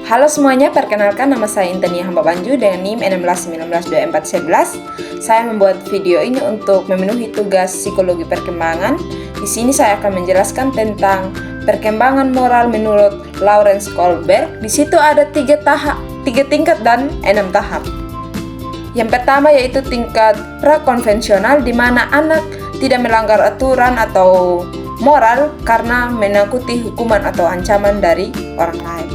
Halo semuanya, perkenalkan nama saya Intenia Hamba Banju dengan NIM 16192411. Saya membuat video ini untuk memenuhi tugas psikologi perkembangan. Di sini saya akan menjelaskan tentang perkembangan moral menurut Lawrence Kohlberg. Di situ ada 3 tingkat dan 6 tahap. Yang pertama yaitu tingkat prakonvensional, di mana anak tidak melanggar aturan atau moral karena menakuti hukuman atau ancaman dari orang lain.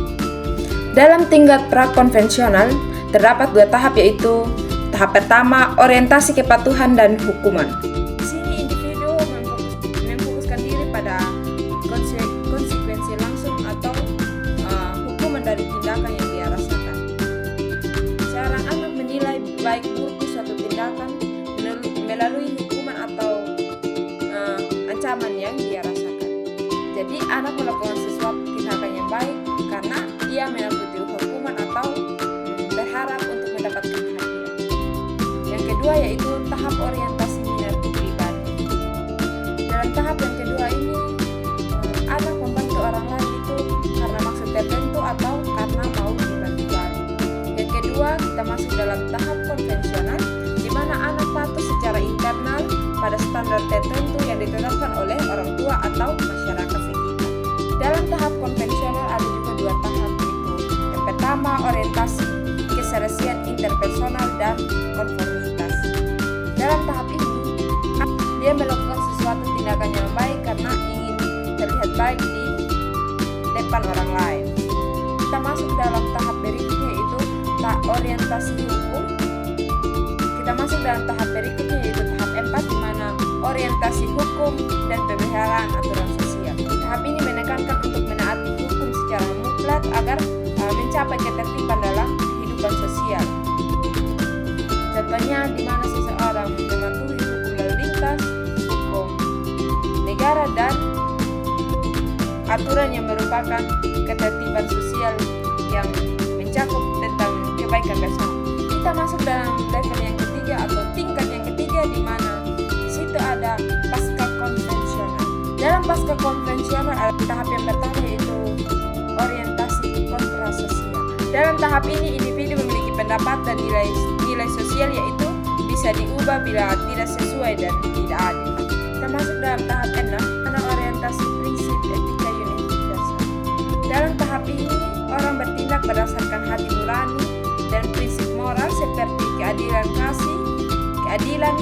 Dalam tingkat prakonvensional terdapat 2 tahap, yaitu tahap pertama orientasi kepatuhan dan hukuman. Di sini individu memfokuskan diri pada konsekuensi langsung atau hukuman dari tindakan yang dia rasakan. Seorang anak menilai baik buruk suatu tindakan melalui hukuman atau ancaman yang dia rasakan. Jadi anak melakukan sesuatu tindakan yang baik karena ia menakuti hukuman atau berharap untuk mendapatkan hadiah. Yang kedua yaitu tahap orientasi minat pribadi. Dalam tahap yang kedua ini, anak membantu orang lain itu karena maksud tertentu atau karena mau dibantu balik. Yang kedua, kita masuk dalam tahap konvensional, di mana anak patuh secara internal pada standar tertentu yang ditetapkan oleh orang tua atau masyarakat sekitar. Dalam tahap konvensional ada juga 2 tahap, yaitu yang pertama orientasi keserasian interpersonal dan konformitas. Dalam tahap ini dia melakukan sesuatu tindakan yang baik karena ingin terlihat baik di depan orang lain. Kita masuk dalam tahap berikutnya, yaitu orientasi hukum. Kita masuk dalam tahap berikutnya yaitu tahap 4, di mana orientasi hukum dan pemeliharaan aturan sosial. Tahap ini menekankan untuk menaati hukum secara mutlak agar mencapai ketertiban dalam kehidupan sosial. Contohnya di mana seseorang mematuhi hukum lalu lintas, hukum negara, dan aturan yang merupakan ketertiban sosial yang mencakup tentang kebaikan bersama. Kita masuk dalam level yang ketiga atau tingkat yang ketiga, di mana di situ ada pasca konvensional. Dalam pasca konvensional ada tahap yang pertama yaitu orientasi kontrasosial. Dalam tahap ini individu memiliki pendapat dan nilai sosial yaitu bisa diubah bila tidak sesuai dan tidak adil. Kita masuk dalam tahap 6, mana orientasi prinsip etika universal. Dalam tahap ini orang bertindak berdasarkan hati nurani dan prinsip moral seperti keadilan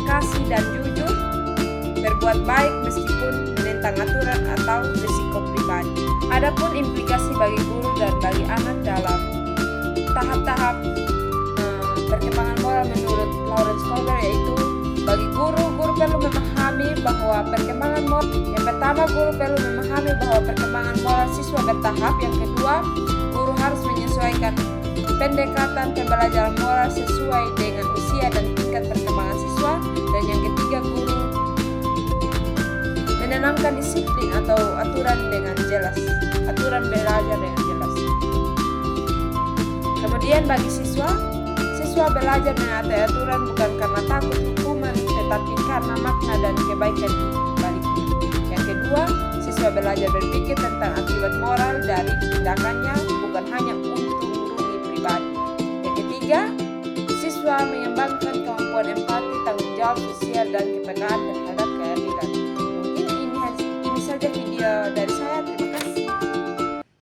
kasih dan jujur, berbuat baik meskipun menentang aturan atau risiko pribadi. Adapun implikasi bagi guru dan bagi anak dalam tahap-tahap perkembangan moral menurut Lawrence Kohlberg, yaitu bagi guru perlu memahami bahwa perkembangan moral, yang pertama guru perlu memahami bahwa perkembangan moral siswa bertahap. Yang kedua, guru harus menyesuaikan pendekatan pembelajaran moral sesuai dengan usia dan tingkat perkembangan siswa. Dan yang ketiga, guru menanamkan disiplin atau aturan belajar dengan jelas. Kemudian bagi siswa belajar menaati aturan bukan karena takut hukuman, tetapi karena makna dan kebaikan di baliknya. Yang kedua, siswa belajar berpikir tentang akibat moral dari